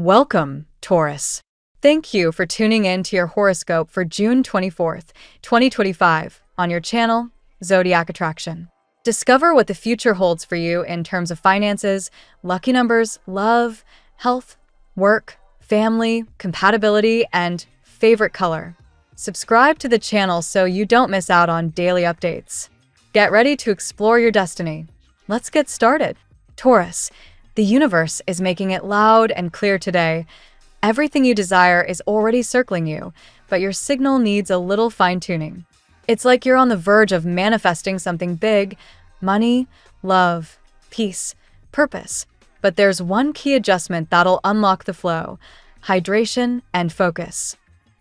Welcome, Taurus. Thank you for tuning in to your horoscope for June 24th, 2025, on your channel, Zodiac Attraction. Discover what the future holds for you in terms of finances, lucky numbers, love, health, work, family, compatibility, and favorite color. Subscribe to the channel so you don't miss out on daily updates. Get ready to explore your destiny. Let's get started. Taurus, the universe is making it loud and clear today. Everything you desire is already circling you, but your signal needs a little fine-tuning. It's like you're on the verge of manifesting something big: money, love, peace, purpose. But there's one key adjustment that'll unlock the flow: hydration and focus.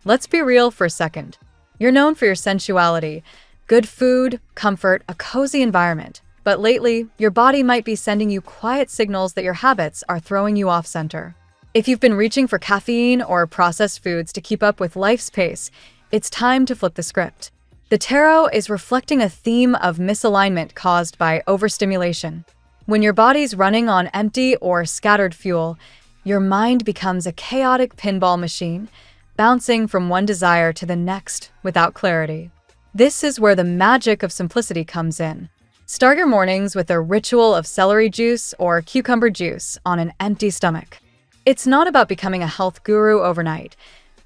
Let's be real for a second. You're known for your sensuality, good food, comfort, a cozy environment. But lately, your body might be sending you quiet signals that your habits are throwing you off center. If you've been reaching for caffeine or processed foods to keep up with life's pace, it's time to flip the script. The tarot is reflecting a theme of misalignment caused by overstimulation. When your body's running on empty or scattered fuel, your mind becomes a chaotic pinball machine, bouncing from one desire to the next without clarity. This is where the magic of simplicity comes in. Start your mornings with a ritual of celery juice or cucumber juice on an empty stomach. It's not about becoming a health guru overnight.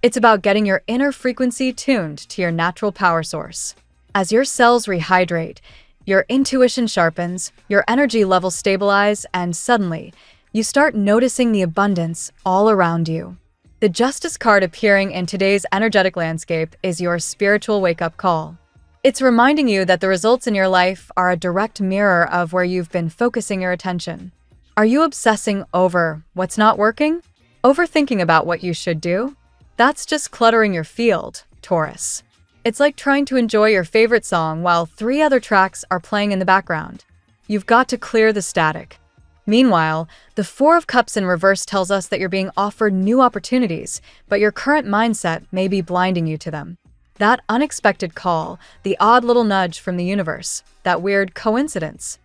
It's about getting your inner frequency tuned to your natural power source. As your cells rehydrate, your intuition sharpens, your energy levels stabilize, and suddenly, you start noticing the abundance all around you. The Justice card appearing in today's energetic landscape is your spiritual wake-up call. It's reminding you that the results in your life are a direct mirror of where you've been focusing your attention. Are you obsessing over what's not working? Overthinking about what you should do? That's just cluttering your field, Taurus. It's like trying to enjoy your favorite song while 3 other tracks are playing in the background. You've got to clear the static. Meanwhile, the Four of Cups in reverse tells us that you're being offered new opportunities, but your current mindset may be blinding you to them. That unexpected call, the odd little nudge from the universe, that weird coincidence.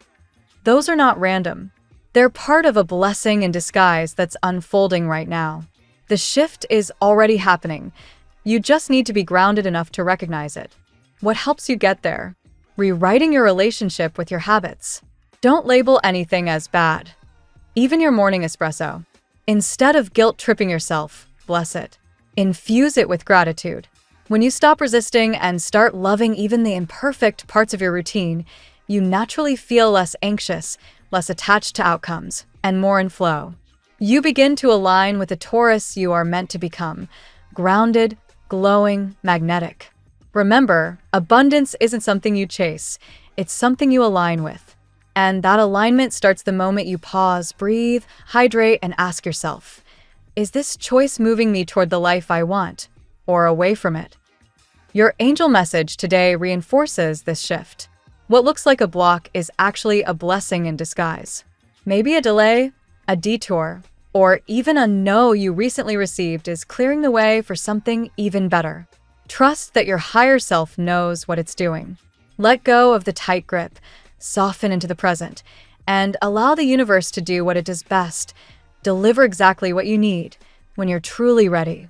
Those are not random. They're part of a blessing in disguise that's unfolding right now. The shift is already happening. You just need to be grounded enough to recognize it. What helps you get there? Rewriting your relationship with your habits. Don't label anything as bad. Even your morning espresso. Instead of guilt-tripping yourself, bless it. Infuse it with gratitude. When you stop resisting and start loving even the imperfect parts of your routine, you naturally feel less anxious, less attached to outcomes, and more in flow. You begin to align with the Taurus you are meant to become: grounded, glowing, magnetic. Remember, abundance isn't something you chase, it's something you align with. And that alignment starts the moment you pause, breathe, hydrate, and ask yourself, is this choice moving me toward the life I want, or away from it? Your angel message today reinforces this shift. What looks like a block is actually a blessing in disguise. Maybe a delay, a detour, or even a no you recently received is clearing the way for something even better. Trust that your higher self knows what it's doing. Let go of the tight grip, soften into the present, and allow the universe to do what it does best: deliver exactly what you need when you're truly ready.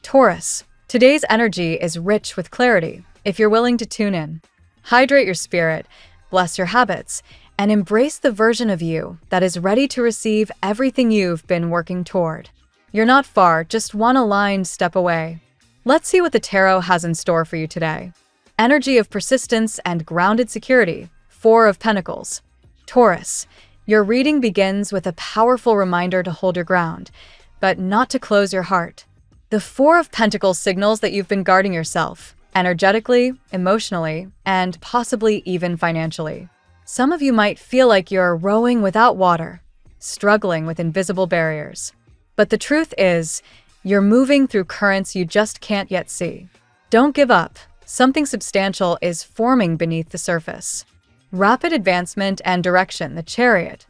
Taurus, today's energy is rich with clarity if you're willing to tune in. Hydrate your spirit, bless your habits, and embrace the version of you that is ready to receive everything you've been working toward. You're not far, just one aligned step away. Let's see what the tarot has in store for you today. Energy of persistence and grounded security, Four of Pentacles. Taurus, your reading begins with a powerful reminder to hold your ground, but not to close your heart. The Four of Pentacles signals that you've been guarding yourself, energetically, emotionally, and possibly even financially. Some of you might feel like you're rowing without water, struggling with invisible barriers. But the truth is, you're moving through currents you just can't yet see. Don't give up. Something substantial is forming beneath the surface. Rapid advancement and direction, the Chariot.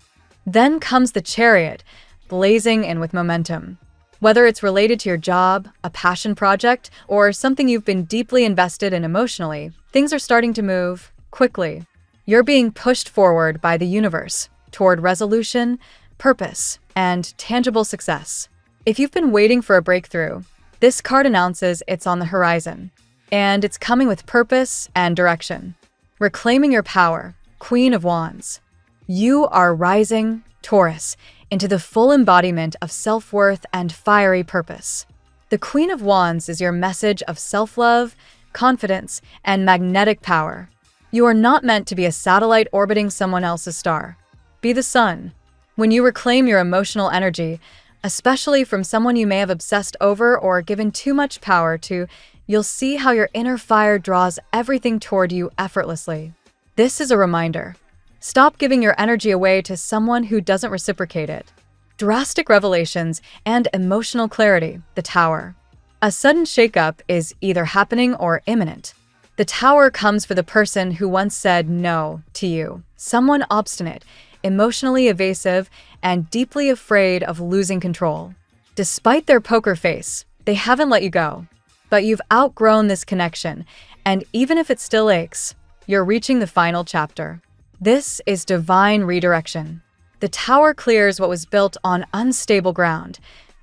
Then comes the Chariot, blazing in with momentum. Whether it's related to your job, a passion project, or something you've been deeply invested in emotionally, things are starting to move quickly. You're being pushed forward by the universe toward resolution, purpose, and tangible success. If you've been waiting for a breakthrough, this card announces it's on the horizon, and it's coming with purpose and direction. Reclaiming your power, Queen of Wands. You are rising, Taurus, into the full embodiment of self-worth and fiery purpose. The Queen of Wands is your message of self-love, confidence, and magnetic power. You are not meant to be a satellite orbiting someone else's star. Be the sun. When you reclaim your emotional energy, especially from someone you may have obsessed over or given too much power to, you'll see how your inner fire draws everything toward you effortlessly. This is a reminder. Stop giving your energy away to someone who doesn't reciprocate it. Drastic revelations and emotional clarity, the Tower. A sudden shakeup is either happening or imminent. The Tower comes for the person who once said no to you, someone obstinate, emotionally evasive, and deeply afraid of losing control. Despite their poker face, they haven't let you go. But you've outgrown this connection, and even if it still aches, you're reaching the final chapter. This is divine redirection. The Tower clears what was built on unstable ground,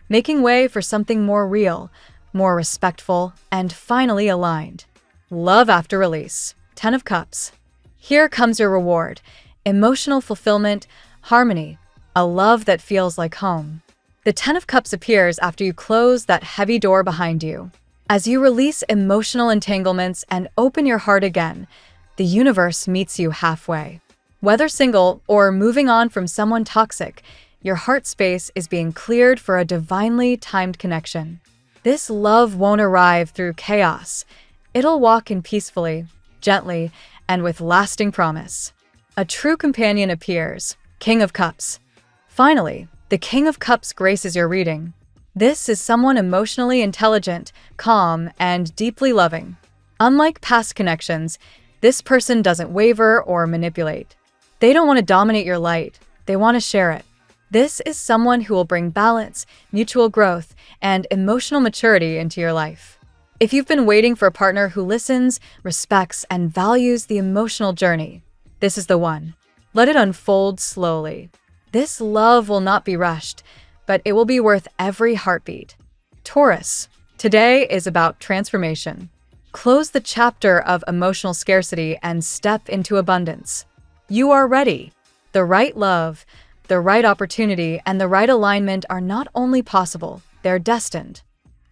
making way for something more real, more respectful, and finally aligned. Love after release. 10 of Cups. Here comes your reward. Emotional fulfillment, harmony, a love that feels like home. The 10 of Cups appears after you close that heavy door behind you. As you release emotional entanglements and open your heart again, the universe meets you halfway. Whether single or moving on from someone toxic, your heart space is being cleared for a divinely timed connection. This love won't arrive through chaos. It'll walk in peacefully, gently, and with lasting promise. A true companion appears, King of Cups. Finally, the King of Cups graces your reading. This is someone emotionally intelligent, calm, and deeply loving. Unlike past connections, this person doesn't waver or manipulate. They don't want to dominate your light, they want to share it. This is someone who will bring balance, mutual growth, and emotional maturity into your life. If you've been waiting for a partner who listens, respects, and values the emotional journey, this is the one. Let it unfold slowly. This love will not be rushed, but it will be worth every heartbeat. Taurus, today is about transformation. Close the chapter of emotional scarcity and step into abundance. You are ready. The right love, the right opportunity, and the right alignment are not only possible, they're destined.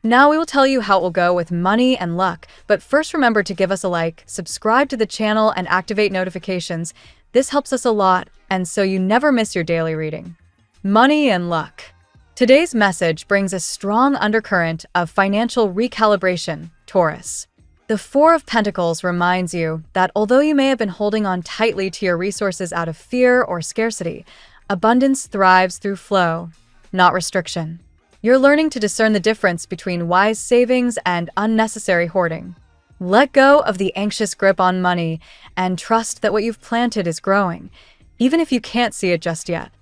Now we will tell you how it will go with money and luck, but first remember to give us a like, subscribe to the channel, and activate notifications. This helps us a lot, and so you never miss your daily reading. Money and luck. Today's message brings a strong undercurrent of financial recalibration, Taurus. The Four of Pentacles reminds you that although you may have been holding on tightly to your resources out of fear or scarcity, abundance thrives through flow, not restriction. You're learning to discern the difference between wise savings and unnecessary hoarding. Let go of the anxious grip on money and trust that what you've planted is growing, even if you can't see it just yet.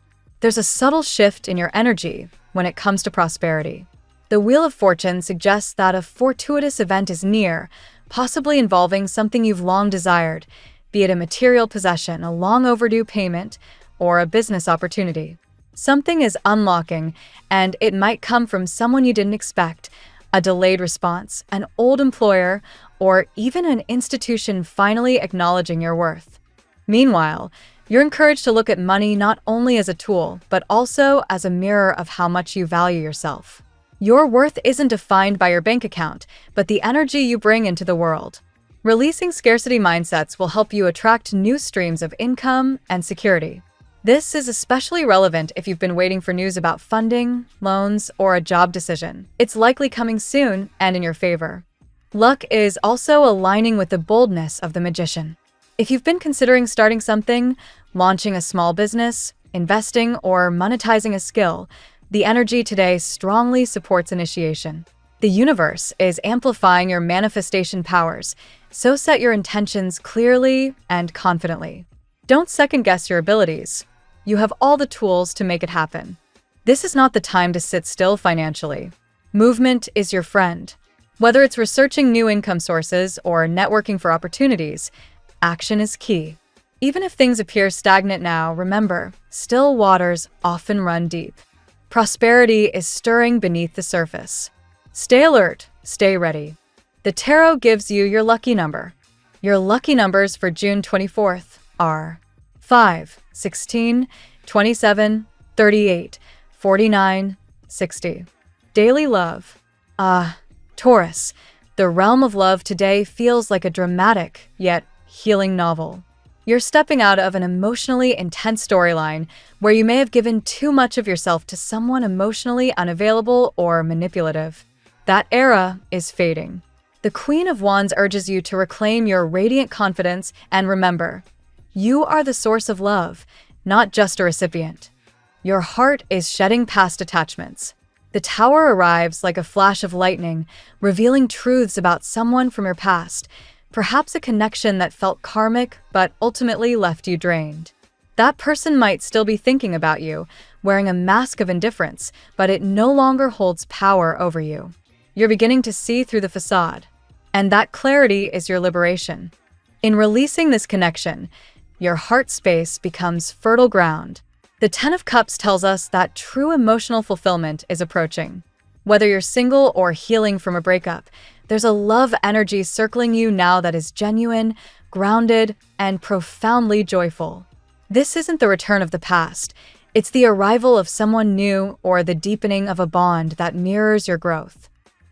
There's a subtle shift in your energy when it comes to prosperity. The Wheel of Fortune suggests that a fortuitous event is near, possibly involving something you've long desired, be it a material possession, a long overdue payment, or a business opportunity. Something is unlocking, and it might come from someone you didn't expect, a delayed response, an old employer, or even an institution finally acknowledging your worth. Meanwhile, you're encouraged to look at money not only as a tool, but also as a mirror of how much you value yourself. Your worth isn't defined by your bank account, but the energy you bring into the world. Releasing scarcity mindsets will help you attract new streams of income and security. This is especially relevant if you've been waiting for news about funding, loans, or a job decision. It's likely coming soon and in your favor. Luck is also aligning with the boldness of the Magician. If you've been considering starting something, launching a small business, investing, or monetizing a skill, the energy today strongly supports initiation. The universe is amplifying your manifestation powers, so set your intentions clearly and confidently. Don't second-guess your abilities. You have all the tools to make it happen. This is not the time to sit still financially. Movement is your friend. Whether it's researching new income sources or networking for opportunities, action is key. Even if things appear stagnant now, remember, still waters often run deep. Prosperity is stirring beneath the surface. Stay alert, stay ready. The tarot gives you your lucky number. Your lucky numbers for June 24th are 5, 16, 27, 38, 49, 60. Daily love. Taurus, the realm of love today feels like a dramatic, yet healing novel. You're stepping out of an emotionally intense storyline where you may have given too much of yourself to someone emotionally unavailable or manipulative. That era is fading. The Queen of Wands urges you to reclaim your radiant confidence and remember, you are the source of love, not just a recipient. Your heart is shedding past attachments. The Tower arrives like a flash of lightning, revealing truths about someone from your past, perhaps a connection that felt karmic but ultimately left you drained. That person might still be thinking about you, wearing a mask of indifference, but it no longer holds power over you. You're beginning to see through the facade, and that clarity is your liberation. In releasing this connection, your heart space becomes fertile ground. The Ten of Cups tells us that true emotional fulfillment is approaching. Whether you're single or healing from a breakup, there's a love energy circling you now that is genuine, grounded, and profoundly joyful. This isn't the return of the past. It's the arrival of someone new or the deepening of a bond that mirrors your growth.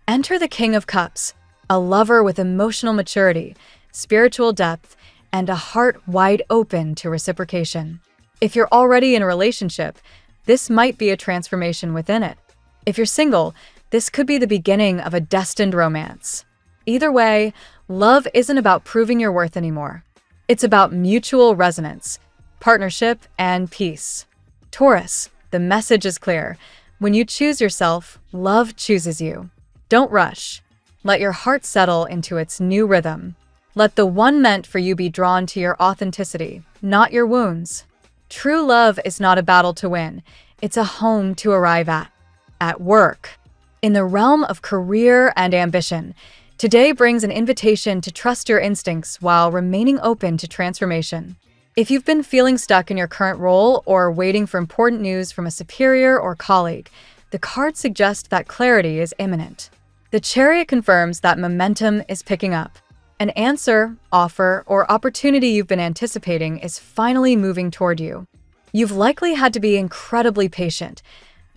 Enter the King of Cups, a lover with emotional maturity, spiritual depth, and a heart wide open to reciprocation. If you're already in a relationship, this might be a transformation within it. If you're single, this could be the beginning of a destined romance. Either way, love isn't about proving your worth anymore. It's about mutual resonance, partnership, and peace. Taurus, the message is clear. When you choose yourself, love chooses you. Don't rush. Let your heart settle into its new rhythm. Let the one meant for you be drawn to your authenticity, not your wounds. True love is not a battle to win. It's a home to arrive at. At work. In the realm of career and ambition, today brings an invitation to trust your instincts while remaining open to transformation. If you've been feeling stuck in your current role or waiting for important news from a superior or colleague, the cards suggest that clarity is imminent. The Chariot confirms that momentum is picking up. An answer, offer, or opportunity you've been anticipating is finally moving toward you. You've likely had to be incredibly patient,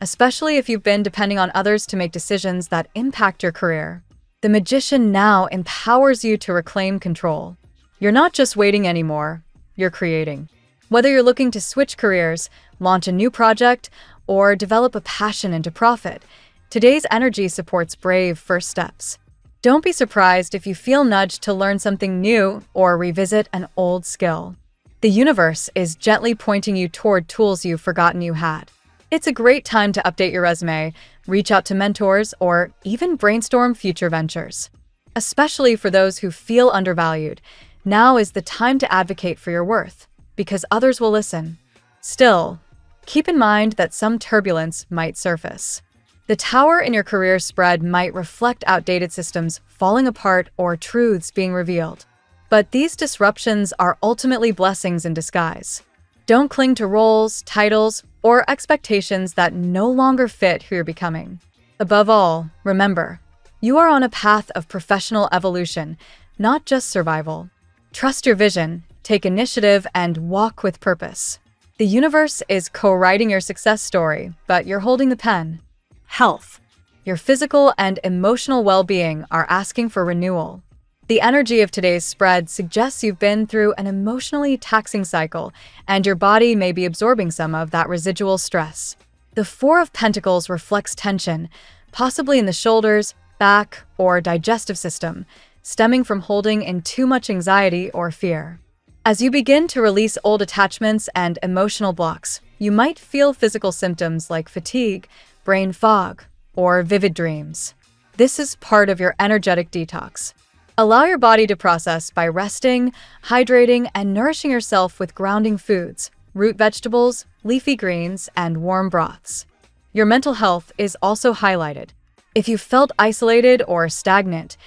especially if you've been depending on others to make decisions that impact your career. The Magician now empowers you to reclaim control. You're not just waiting anymore, you're creating. Whether you're looking to switch careers, launch a new project, or develop a passion into profit, today's energy supports brave first steps. Don't be surprised if you feel nudged to learn something new or revisit an old skill. The universe is gently pointing you toward tools you've forgotten you had. It's a great time to update your resume, reach out to mentors, or even brainstorm future ventures. Especially for those who feel undervalued, now is the time to advocate for your worth, because others will listen. Still, keep in mind that some turbulence might surface. The tower in your career spread might reflect outdated systems falling apart or truths being revealed. But these disruptions are ultimately blessings in disguise. Don't cling to roles, titles, or expectations that no longer fit who you're becoming. Above all, remember, you are on a path of professional evolution, not just survival. Trust your vision, take initiative, and walk with purpose. The universe is co-writing your success story, but you're holding the pen. Health. Your physical and emotional well-being are asking for renewal. The energy of today's spread suggests you've been through an emotionally taxing cycle, and your body may be absorbing some of that residual stress. The Four of Pentacles reflects tension, possibly in the shoulders, back, or digestive system, stemming from holding in too much anxiety or fear. As you begin to release old attachments and emotional blocks, you might feel physical symptoms like fatigue, brain fog, or vivid dreams. This is part of your energetic detox. Allow your body to process by resting, hydrating, and nourishing yourself with grounding foods, root vegetables, leafy greens, and warm broths. Your mental health is also highlighted. If you felt isolated or stagnant,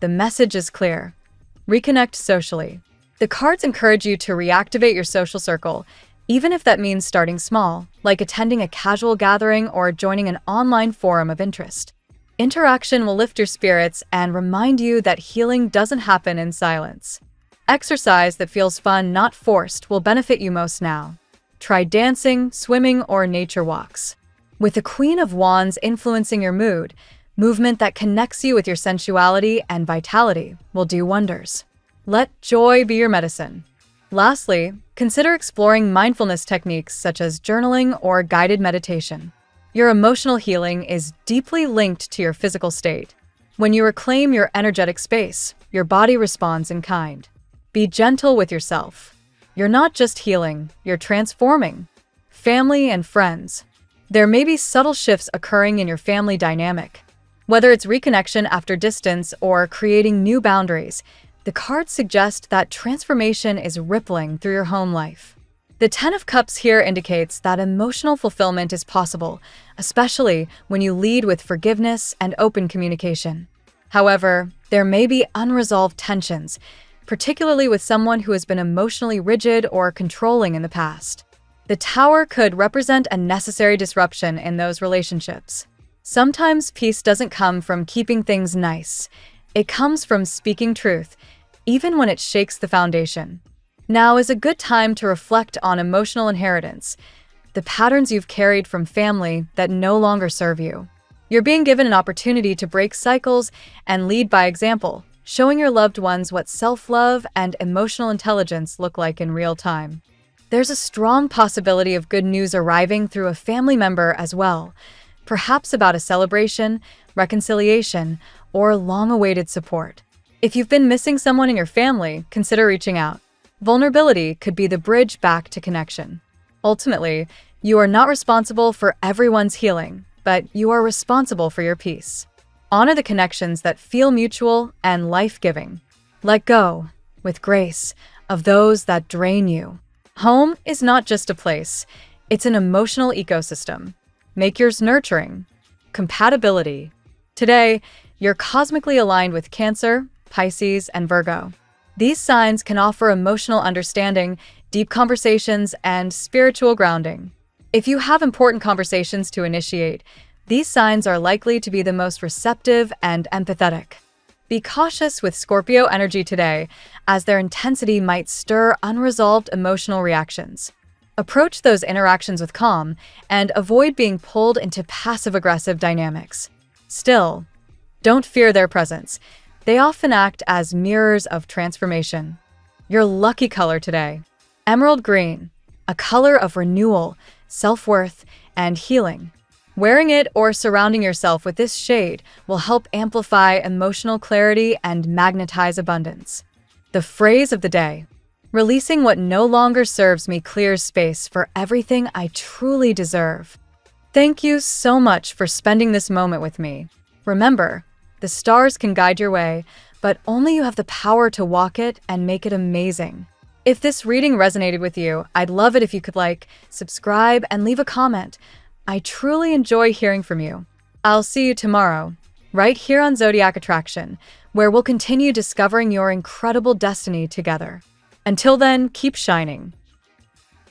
the message is clear. Reconnect socially. The cards encourage you to reactivate your social circle, even if that means starting small, like attending a casual gathering or joining an online forum of interest. Interaction will lift your spirits and remind you that healing doesn't happen in silence. Exercise that feels fun, not forced, will benefit you most now. Try dancing, swimming, or nature walks. With the Queen of Wands influencing your mood, movement that connects you with your sensuality and vitality will do wonders. Let joy be your medicine. Lastly, consider exploring mindfulness techniques such as journaling or guided meditation. Your emotional healing is deeply linked to your physical state. When you reclaim your energetic space, your body responds in kind. Be gentle with yourself. You're not just healing, you're transforming. Family and friends. There may be subtle shifts occurring in your family dynamic. Whether it's reconnection after distance or creating new boundaries, the cards suggest that transformation is rippling through your home life. The Ten of Cups here indicates that emotional fulfillment is possible, especially when you lead with forgiveness and open communication. However, there may be unresolved tensions, particularly with someone who has been emotionally rigid or controlling in the past. The Tower could represent a necessary disruption in those relationships. Sometimes peace doesn't come from keeping things nice. It comes from speaking truth, even when it shakes the foundation. Now is a good time to reflect on emotional inheritance, the patterns you've carried from family that no longer serve you. You're being given an opportunity to break cycles and lead by example, showing your loved ones what self-love and emotional intelligence look like in real time. There's a strong possibility of good news arriving through a family member as well, perhaps about a celebration, reconciliation, or long-awaited support. If you've been missing someone in your family, consider reaching out. Vulnerability could be the bridge back to connection. Ultimately, you are not responsible for everyone's healing, but you are responsible for your peace. Honor the connections that feel mutual and life-giving. Let go, with grace, of those that drain you. Home is not just a place, it's an emotional ecosystem. Make yours nurturing. Compatibility. Today, you're cosmically aligned with Cancer, Pisces, and Virgo. These signs can offer emotional understanding, deep conversations, and spiritual grounding. If you have important conversations to initiate, these signs are likely to be the most receptive and empathetic. Be cautious with Scorpio energy today, as their intensity might stir unresolved emotional reactions. Approach those interactions with calm and avoid being pulled into passive-aggressive dynamics. Still, don't fear their presence. They often act as mirrors of transformation. Your lucky color today: emerald green, a color of renewal, self-worth, and healing. Wearing it or surrounding yourself with this shade will help amplify emotional clarity and magnetize abundance. The phrase of the day: releasing what no longer serves me clears space for everything I truly deserve. Thank you so much for spending this moment with me. Remember, the stars can guide your way, but only you have the power to walk it and make it amazing. If this reading resonated with you, I'd love it if you could like, subscribe, and leave a comment. I truly enjoy hearing from you. I'll see you tomorrow, right here on Zodiac Attraction, where we'll continue discovering your incredible destiny together. Until then, keep shining.